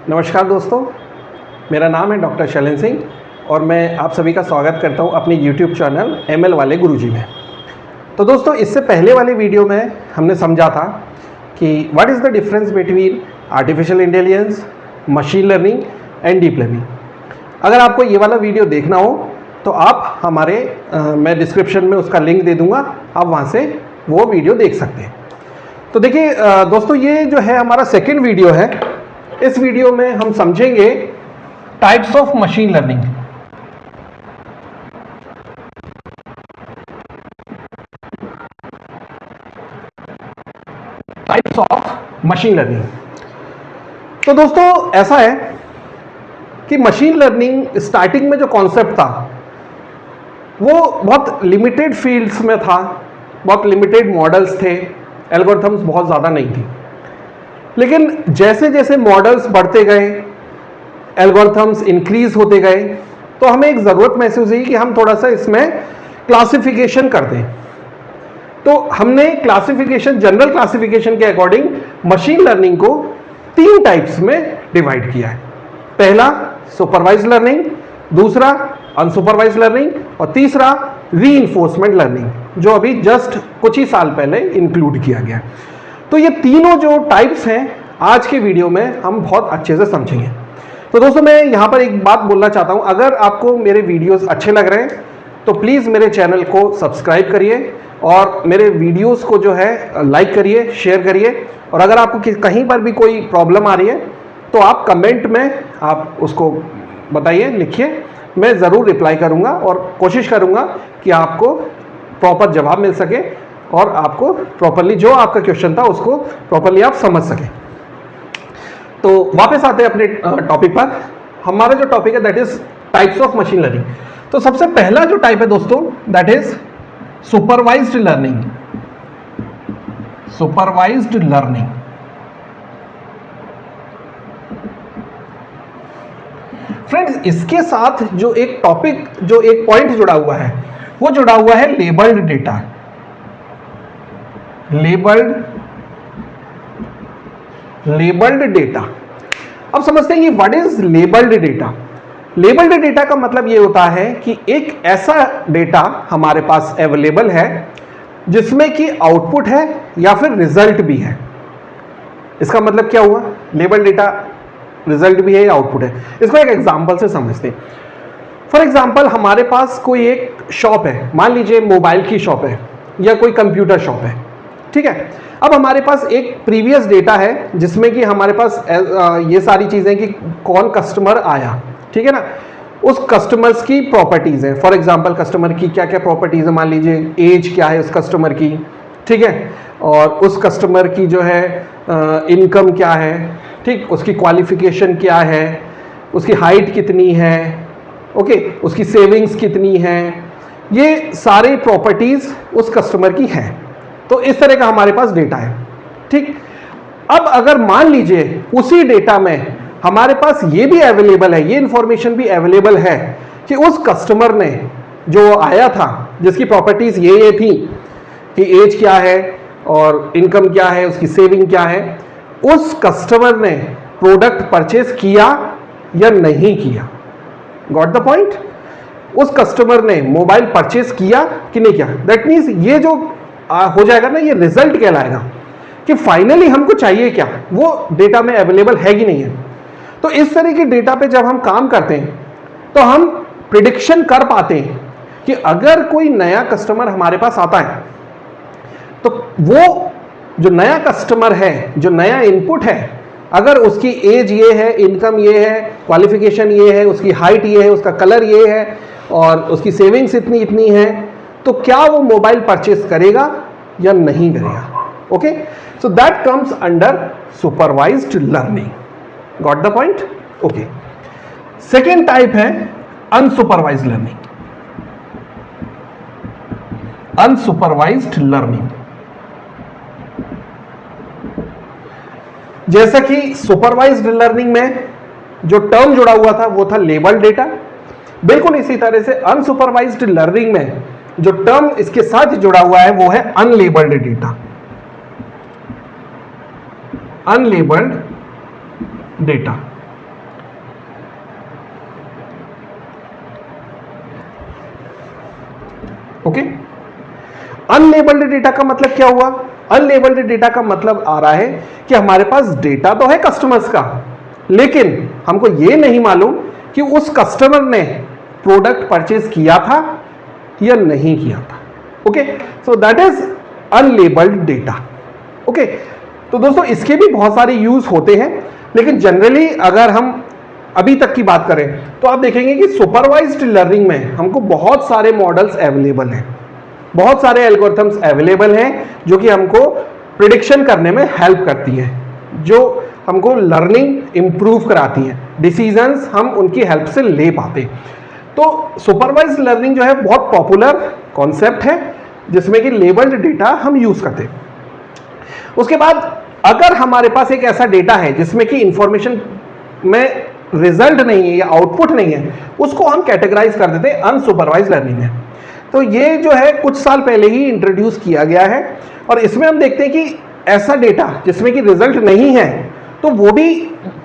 नमस्कार दोस्तों, मेरा नाम है डॉक्टर शैलेंद्र सिंह और मैं आप सभी का स्वागत करता हूं अपने YouTube चैनल ML वाले गुरुजी में। तो दोस्तों, इससे पहले वाले वीडियो में हमने समझा था कि what is the difference between artificial intelligence, machine learning and deep learning. अगर आपको ये वाला वीडियो देखना हो तो आप मैं डिस्क्रिप्शन में उसका लिंक दे दूँगा, आप वहाँ से वो वीडियो देख सकते हैं। तो देखिए दोस्तों, ये जो है हमारा सेकेंड वीडियो है। इस वीडियो में हम समझेंगे types of machine learning. Types of machine learning. तो दोस्तों, ऐसा है कि मशीन लर्निंग स्टार्टिंग में जो कॉन्सेप्ट था वो बहुत लिमिटेड फील्ड्स में था, बहुत लिमिटेड मॉडल्स थे, एल्गोरिथम्स बहुत ज़्यादा नहीं थी। लेकिन जैसे जैसे मॉडल्स बढ़ते गए, एल्गोरिथम्स इंक्रीज होते गए, तो हमें एक ज़रूरत महसूस हुई कि हम थोड़ा सा इसमें क्लासिफिकेशन कर दें। तो हमने क्लासिफिकेशन, जनरल क्लासिफिकेशन के अकॉर्डिंग मशीन लर्निंग को 3 टाइप्स में डिवाइड किया है। पहला सुपरवाइज लर्निंग, दूसरा अनसुपरवाइज लर्निंग और तीसरा रीइंफोर्समेंट लर्निंग, जो अभी जस्ट कुछ ही साल पहले इंक्लूड किया गया। तो ये तीनों जो टाइप्स हैं आज के वीडियो में हम बहुत अच्छे से समझेंगे। तो दोस्तों, मैं यहाँ पर एक बात बोलना चाहता हूँ, अगर आपको मेरे वीडियोस अच्छे लग रहे हैं तो प्लीज़ मेरे चैनल को सब्सक्राइब करिए और मेरे वीडियोस को जो है लाइक करिए, शेयर करिए। और अगर आपको कहीं पर भी कोई प्रॉब्लम आ रही है तो आप कमेंट में आप उसको बताइए, लिखिए, मैं ज़रूर रिप्लाई करूँगा और कोशिश करूँगा कि आपको प्रॉपर जवाब मिल सके और आपको प्रॉपरली जो आपका क्वेश्चन था उसको प्रॉपरली आप समझ सकें। तो वापस आते हैं अपने टॉपिक पर। हमारा जो टॉपिक है that is types of machine learning. तो सबसे पहला जो टाइप है दोस्तों that is supervised learning. Supervised learning. Friends, इसके साथ जो एक टॉपिक, जो एक पॉइंट जुड़ा हुआ है वो जुड़ा हुआ है लेबल्ड डेटा। Labelled data. अब समझते हैं कि what is labelled data. Labelled data का मतलब यह होता है कि एक ऐसा डेटा हमारे पास अवेलेबल है जिसमें कि आउटपुट है या फिर रिजल्ट भी है। इसका मतलब क्या हुआ? लेबल्ड डेटा रिजल्ट भी है या आउटपुट है। इसको एक एग्जांपल से समझते हैं। फॉर एग्जांपल, हमारे पास कोई एक शॉप है, मान लीजिए मोबाइल की शॉप है या कोई कंप्यूटर शॉप है, ठीक है। अब हमारे पास एक प्रीवियस डेटा है जिसमें कि हमारे पास ये सारी चीज़ें कि कौन कस्टमर आया, ठीक है ना, उस कस्टमर्स की प्रॉपर्टीज़ हैं। फॉर एग्जांपल, कस्टमर की क्या क्या प्रॉपर्टीज़ है, मान लीजिए एज क्या है उस कस्टमर की, ठीक है, और उस कस्टमर की जो है इनकम क्या है, ठीक, उसकी क्वालिफिकेशन क्या है, उसकी हाइट कितनी है, ओके, उसकी सेविंग्स कितनी है, ये सारे प्रॉपर्टीज़ उस कस्टमर की हैं। तो इस तरह का हमारे पास डेटा है, ठीक। अब अगर मान लीजिए उसी डेटा में हमारे पास ये भी अवेलेबल है, ये इंफॉर्मेशन भी अवेलेबल है कि उस कस्टमर ने जो आया था, जिसकी प्रॉपर्टीज ये थी कि एज क्या है और इनकम क्या है, उसकी सेविंग क्या है, उस कस्टमर ने प्रोडक्ट परचेज किया या नहीं किया। Got the point? उस कस्टमर ने मोबाइल परचेज किया कि नहीं किया। दैट मीन्स ये जो हो जाएगा ना, ये रिजल्ट कहलाएगा कि फाइनली हमको चाहिए क्या, वो डेटा में अवेलेबल है कि नहीं है। तो इस तरह के डेटा पे जब हम काम करते हैं तो हम प्रिडिक्शन कर पाते हैं कि अगर कोई नया कस्टमर हमारे पास आता है तो वो जो नया कस्टमर है, जो नया इनपुट है, अगर उसकी एज ये है, इनकम ये है, क्वालिफिकेशन ये है, उसकी हाइट ये है, उसका कलर ये है और उसकी सेविंग्स इतनी इतनी है, तो क्या वो मोबाइल परचेस करेगा या नहीं करेगा। Okay, so that comes under supervised learning. Got the point? Okay. Second type है अनसुपरवाइज्ड लर्निंग। अनसुपरवाइज्ड लर्निंग, जैसा कि सुपरवाइज्ड लर्निंग में जो टर्म जुड़ा हुआ था वो था लेबल्ड डेटा, बिल्कुल इसी तरह से अनसुपरवाइज्ड लर्निंग में जो टर्म इसके साथ जुड़ा हुआ है वो है unlabelled data. Unlabelled data. Okay. Unlabelled data का मतलब क्या हुआ? अनलेबल्ड डेटा का मतलब आ रहा है कि हमारे पास डेटा तो है कस्टमर्स का, लेकिन हमको ये नहीं मालूम कि उस कस्टमर ने प्रोडक्ट परचेज किया था या नहीं किया था। Okay, so that is unlabelled data. Okay, तो दोस्तों इसके भी बहुत सारे यूज होते हैं, लेकिन जनरली अगर हम अभी तक की बात करें तो आप देखेंगे कि सुपरवाइज्ड लर्निंग में हमको बहुत सारे मॉडल्स अवेलेबल हैं, बहुत सारे एल्गोरिथम्स अवेलेबल हैं जो कि हमको प्रिडिक्शन करने में हेल्प करती हैं, जो हमको लर्निंग इंप्रूव कराती हैं, डिसीजंस हम उनकी हेल्प से ले पाते। तो सुपरवाइज्ड लर्निंग जो है बहुत पॉपुलर कॉन्सेप्ट है जिसमें कि लेबल्ड डेटा हम यूज करते हैं। उसके बाद अगर हमारे पास एक ऐसा डेटा है जिसमें कि इंफॉर्मेशन में रिजल्ट नहीं है या आउटपुट नहीं है, उसको हम कैटेगराइज कर देते हैं अनसुपरवाइज्ड लर्निंग में। तो ये जो है कुछ साल पहले ही इंट्रोड्यूस किया गया है, और इसमें हम देखते हैं कि ऐसा डेटा जिसमें कि रिजल्ट नहीं है तो वो भी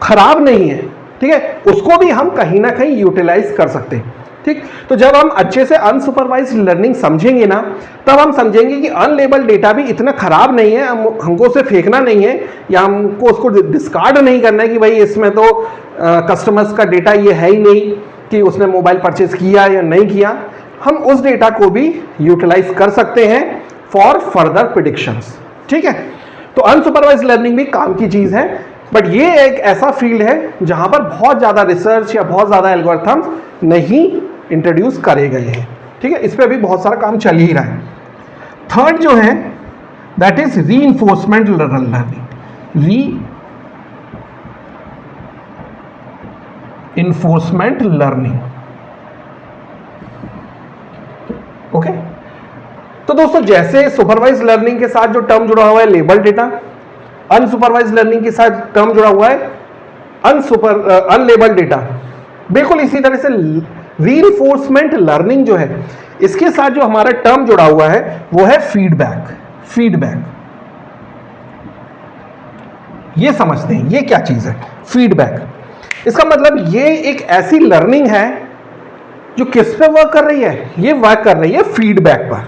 खराब नहीं है, ठीक है, उसको भी हम कहीं ना कहीं यूटिलाइज कर सकते हैं। ठीक, तो जब हम अच्छे से अनसुपरवाइज्ड लर्निंग समझेंगे ना, तब हम समझेंगे कि अनलेबल्ड डेटा भी इतना खराब नहीं है, हमको उसे फेंकना नहीं है या हमको उसको डिस्कार्ड नहीं करना है कि भाई इसमें तो कस्टमर्स का डेटा ये है ही नहीं कि उसने मोबाइल परचेज किया या नहीं किया। हम उस डेटा को भी यूटिलाइज कर सकते हैं फॉर फर्दर प्रेडिक्शंस। ठीक है, तो अनसुपरवाइज्ड लर्निंग भी काम की चीज है, बट ये एक ऐसा फील्ड है जहां पर बहुत ज्यादा रिसर्च या बहुत ज्यादा एल्गोरिथम्स नहीं इंट्रोड्यूस करे गए हैं। ठीक है, इस पे अभी बहुत सारा काम चल ही रहा है। थर्ड जो है that is reinforcement learning. Reinforcement learning. Okay, तो दोस्तों जैसे सुपरवाइज्ड लर्निंग के साथ जो टर्म जुड़ा हुआ है लेबल डेटा, अनसुपरवाइज्ड लर्निंग के साथ टर्म जुड़ा हुआ है अनलेबल्ड डेटा, बिल्कुल इसी तरह से रीइंफोर्समेंट लर्निंग जो है इसके साथ जो हमारा टर्म जुड़ा हुआ है वो है फीडबैक। फीडबैक ये समझते हैं ये क्या चीज है फीडबैक। इसका मतलब ये एक ऐसी लर्निंग है जो किस पे वर्क कर रही है, ये वर्क कर रही है फीडबैक पर,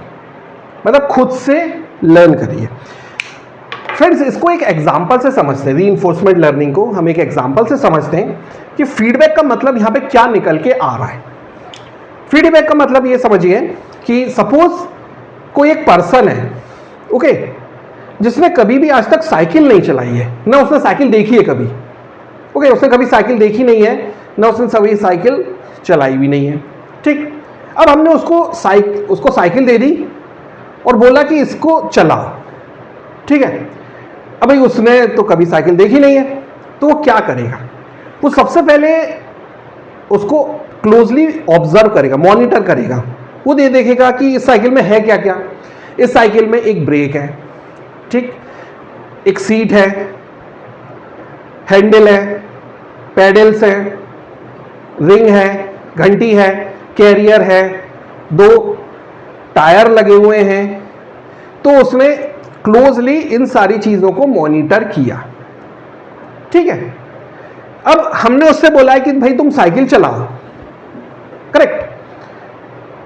मतलब खुद से लर्न कर रही है। फ्रेंड्स इसको एक एग्जांपल से समझते हैं, रीइंफोर्समेंट लर्निंग को हम एक एग्जांपल से समझते हैं कि फीडबैक का मतलब यहां पे क्या निकल के आ रहा है। फीडबैक का मतलब ये समझिए कि सपोज कोई एक पर्सन है, ओके, जिसने कभी भी आज तक साइकिल नहीं चलाई है, ना उसने साइकिल देखी है कभी, ओके, उसने कभी साइकिल देखी नहीं है, ना उसने कभी साइकिल चलाई भी नहीं है। ठीक, अब हमने उसको साइकिल दे दी और बोला कि इसको चलाओ। ठीक है, अब भाई उसने तो कभी साइकिल देखी नहीं है, तो वो क्या करेगा? वो सबसे पहले उसको क्लोजली ऑब्जर्व करेगा, मॉनिटर करेगा। वो देखेगा कि इस साइकिल में है क्या क्या। इस साइकिल में एक ब्रेक है, ठीक, एक सीट है, हैंडल है, पैडल्स है, रिंग है, घंटी है, कैरियर है, 2 टायर लगे हुए हैं। तो उसने क्लोजली इन सारी चीजों को मॉनिटर किया। ठीक है, अब हमने उससे बोला है कि भाई तुम साइकिल चलाओ, करेक्ट।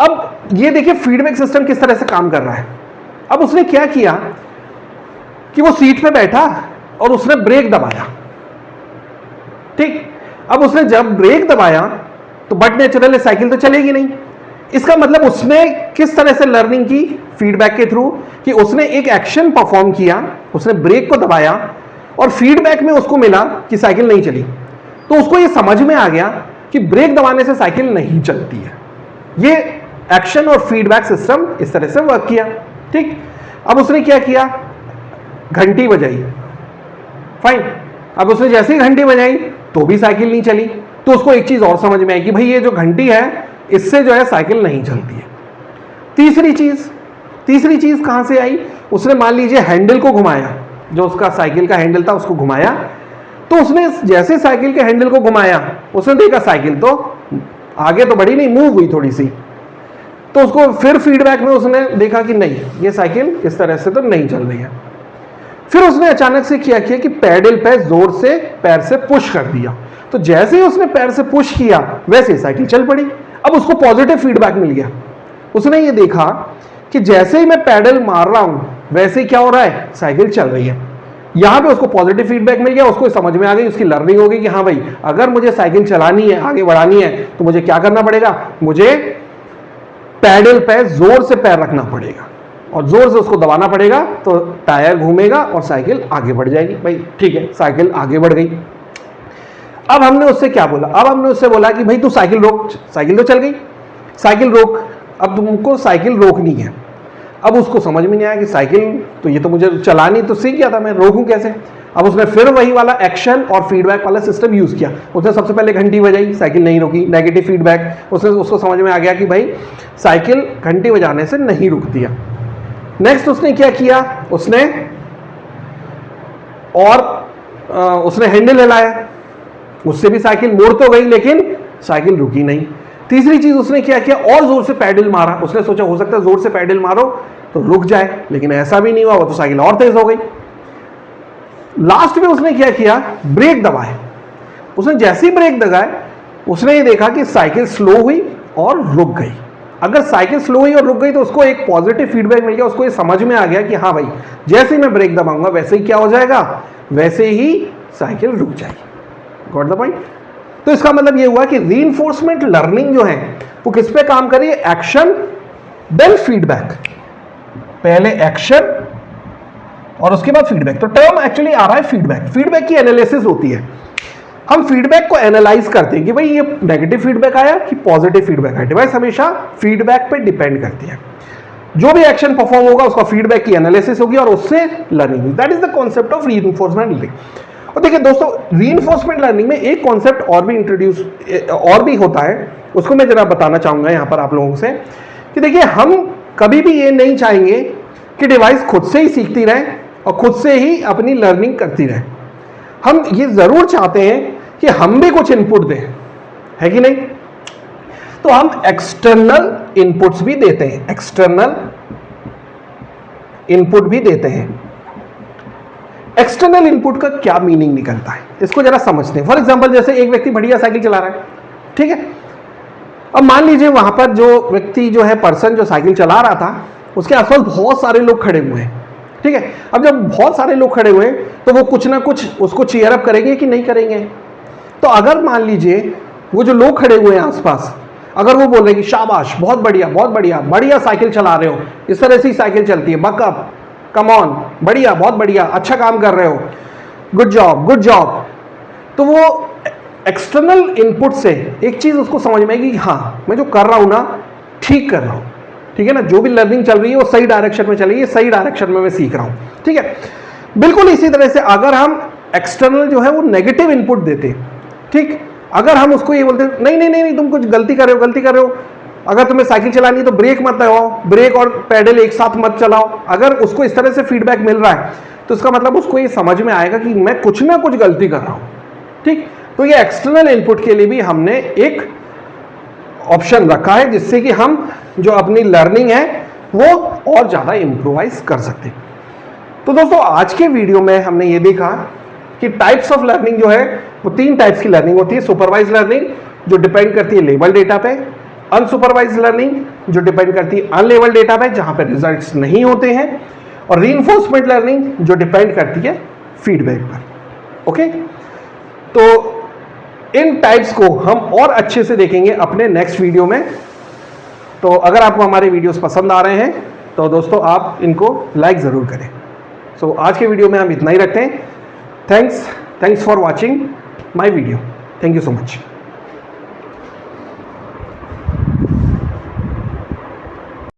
अब ये देखिए फीडबैक सिस्टम किस तरह से काम कर रहा है। अब उसने क्या किया कि वो सीट पे बैठा और उसने ब्रेक दबाया। ठीक, अब उसने जब ब्रेक दबाया तो बट नेचुरल साइकिल तो चलेगी नहीं। इसका मतलब उसने किस तरह से लर्निंग की? फीडबैक के थ्रू, कि उसने एक एक्शन परफॉर्म किया, उसने ब्रेक को दबाया और फीडबैक में उसको मिला कि साइकिल नहीं चली, तो उसको ये समझ में आ गया कि ब्रेक दबाने से साइकिल नहीं चलती है। ये एक्शन और फीडबैक सिस्टम इस तरह से वर्क किया। ठीक, अब उसने क्या किया? घंटी बजाई, फाइन। अब उसने जैसे ही घंटी बजाई तो भी साइकिल नहीं चली, तो उसको एक चीज और समझ में आई कि भाई ये जो घंटी है इससे जो है साइकिल नहीं चलती है। तीसरी चीज कहां से आई? उसने मान लीजिए हैंडल को घुमाया, जो उसका साइकिल का हैंडल था उसको घुमाया, तो उसने जैसे साइकिल के हैंडल को घुमाया उसने देखा साइकिल तो आगे तो बढ़ी नहीं, मूव हुई थोड़ी सी। तो उसको फिर फीडबैक में उसने देखा कि नहीं, ये साइकिल इस तरह से तो नहीं चल रही है। फिर उसने अचानक से क्या किया कि पैडल पे जोर से पैर से पुश कर दिया, तो जैसे ही उसने पैर से पुश किया वैसे ही साइकिल चल पड़ी। अब उसको पॉजिटिव फीडबैक मिल गया। उसने ये देखा कि जैसे ही मैं पैडल मार रहा हूं वैसे ही क्या हो रहा है, साइकिल चल रही है। यहां पे उसको पॉजिटिव फीडबैक मिल गया, उसको समझ में आ गई, उसकी लर्निंग हो गई कि हाँ भाई अगर मुझे साइकिल चलानी है, आगे बढ़ानी है, तो मुझे क्या करना पड़ेगा, मुझे पैडल पे जोर से पैर रखना पड़ेगा और जोर से उसको दबाना पड़ेगा, तो टायर घूमेगा और साइकिल आगे बढ़ जाएगी। भाई ठीक है, साइकिल आगे बढ़ गई। अब हमने उससे क्या बोला, अब हमने उससे बोला कि भाई तू साइकिल रोक, साइकिल तो चल गई, साइकिल रोक, अब तुमको साइकिल रोकनी है। अब उसको समझ में नहीं आया कि साइकिल तो ये तो मुझे चलानी तो सीख गया था, मैं रोकूं कैसे। अब उसने फिर वही वाला एक्शन और फीडबैक वाला सिस्टम यूज किया। उसने सबसे पहले घंटी बजाई, साइकिल नहीं रुकी, नेगेटिव फीडबैक। उसको समझ में आ गया कि भाई साइकिल घंटी बजाने से नहीं रुकती है। नेक्स्ट उसने क्या किया, उसने हैंडल हिलाया, उससे भी साइकिल मुड़ तो गई लेकिन साइकिल रुकी नहीं। तीसरी चीज उसने क्या किया, और जोर से पैडल मारा। उसने सोचा हो सकता है जोर से पैडल मारो तो रुक जाए, लेकिन ऐसा भी नहीं हुआ, वो तो साइकिल और तेज हो गई। लास्ट में उसने क्या किया, ब्रेक दबाए। उसने जैसे ही ब्रेक दबाए उसने ये देखा कि साइकिल स्लो हुई और रुक गई। अगर साइकिल स्लो हुई और रुक गई तो उसको एक पॉजिटिव फीडबैक मिल गया, उसको ये समझ में आ गया कि हाँ भाई जैसे ही मैं ब्रेक दबाऊंगा वैसे ही क्या हो जाएगा, वैसे ही साइकिल रुक जाएगी। Got the point. तो इसका मतलब ये हुआ कि रीइंफोर्समेंट लर्निंग जो है वो किस पे काम करिए, एक्शन देन फीडबैक। पहले एक्शन और उसके बाद फीडबैक। तो टर्म एक्चुअली आ रहा है फीडबैक। फीडबैक की एनालिसिस होती है, हम फीडबैक को एनालाइज करते हैं कि भाई ये नेगेटिव फीडबैक आया कि पॉजिटिव फीडबैक आया। डिवाइस हमेशा फीडबैक पे डिपेंड करती है। जो भी एक्शन परफॉर्म होगा उसका फीडबैक की एनालिसिस होगी और उससे लर्निंग होगी। That is the concept of reinforcement learning. और देखिए दोस्तों, रीइंफोर्समेंट लर्निंग में एक कॉन्सेप्ट और भी होता है, उसको मैं जरा बताना चाहूंगा यहां पर आप लोगों से कि देखिए हम कभी भी ये नहीं चाहेंगे कि डिवाइस खुद से ही सीखती रहे और खुद से ही अपनी लर्निंग करती रहे। हम ये जरूर चाहते हैं कि हम भी कुछ इनपुट दें, है कि नहीं। तो हम एक्सटर्नल इनपुट्स भी देते हैं, एक्सटर्नल इनपुट भी देते हैं। एक्सटर्नल इनपुट का क्या मीनिंग निकलता है, इसको जरा समझते हैं। फॉर एग्जांपल, जैसे एक व्यक्ति बढ़िया साइकिल चला रहा है, ठीक है। अब मान लीजिए वहां पर जो व्यक्ति जो है, पर्सन जो साइकिल चला रहा था, उसके आसपास बहुत सारे लोग खड़े हुए हैं, ठीक है। अब जब बहुत सारे लोग खड़े हुए हैं तो वो कुछ ना कुछ उसको चीयर अप करेंगे कि नहीं करेंगे। तो अगर मान लीजिए वो जो लोग खड़े हुए हैं आसपास, अगर वो बोल रहे हैं कि शाबाश, बहुत बढ़िया बहुत बढ़िया, बढ़िया साइकिल चला रहे हो, इस तरह से ही साइकिल चलती है, बकअप, कम ऑन, बढ़िया, बहुत बढ़िया, अच्छा काम कर रहे हो, गुड जॉब गुड जॉब। तो वो एक्सटर्नल इनपुट से एक चीज उसको समझ में आएगी, हाँ मैं जो कर रहा हूं ना ठीक कर रहा हूं, ठीक है ना। जो भी लर्निंग चल रही है वो सही डायरेक्शन में चल रही है, सही डायरेक्शन में मैं सीख रहा हूं, ठीक है। बिल्कुल इसी तरह से अगर हम एक्सटर्नल जो है वो नेगेटिव इनपुट देते, ठीक, अगर हम उसको ये बोलते नहीं नहीं नहीं, तुम कुछ गलती कर रहे हो, अगर तुम्हें साइकिल चलानी है तो ब्रेक मत दबाओ, ब्रेक और पैडल एक साथ मत चलाओ, अगर उसको इस तरह से फीडबैक मिल रहा है तो इसका मतलब उसको ये समझ में आएगा कि मैं कुछ ना कुछ गलती कर रहा हूं, ठीक। तो ये एक्सटर्नल इनपुट के लिए भी हमने एक ऑप्शन रखा है जिससे कि हम जो अपनी लर्निंग है वो और ज्यादा इंप्रूवाइज कर सकते। तो दोस्तों, आज के वीडियो में हमने ये देखा कि टाइप्स ऑफ लर्निंग जो है वो 3 टाइप्स की लर्निंग होती है। सुपरवाइज लर्निंग जो डिपेंड करती है लेबल डेटा पे, अनसुपरवाइज लर्निंग जो डिपेंड करती है अनलेबल डेटा पे जहां पे रिजल्ट्स नहीं होते हैं, और रीइंफोर्समेंट लर्निंग जो डिपेंड करती है फीडबैक पर। ओके, तो इन टाइप्स को हम और अच्छे से देखेंगे अपने नेक्स्ट वीडियो में। तो अगर आपको हमारे वीडियोस पसंद आ रहे हैं तो दोस्तों आप इनको लाइक ज़रूर करें। सो आज के वीडियो में हम इतना ही रखते हैं। Thanks for watching my video. Thank you so much.